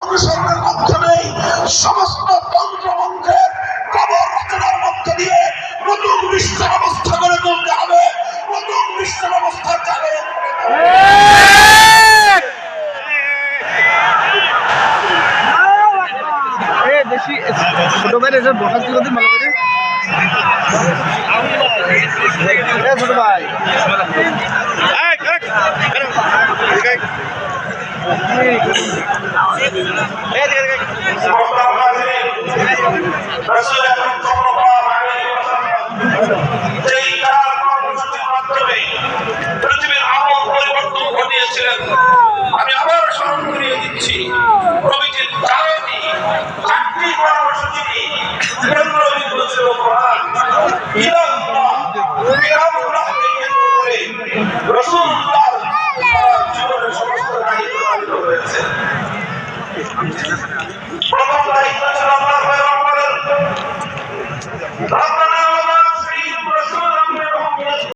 অনুসরণের মাধ্যমে সমস্ত তন্ত্রমন্ত্রের কবর রচনার মধ্য দিয়ে নতুন বিশ্ব ব্যবস্থা গড়ে তুলতে হবে, নতুন বিশ্ব ব্যবস্থা জাগরণ বেশি ছোট ভাই বসার ছিল ভালো করে ছোট ভাই পৃথিবীর আমল পরিবর্তন ঘটিয়েছিলেন। আমি আবার স্মরণ করিয়ে দিচ্ছি, প্রভৃতির চারটি চারটি কর্মসূচি কেন্দ্রবিন্দু ছিল কোরআন, রাসূলুল্লাহর জীবনের সমস্ত দায়িত্ব পালিত হয়েছে।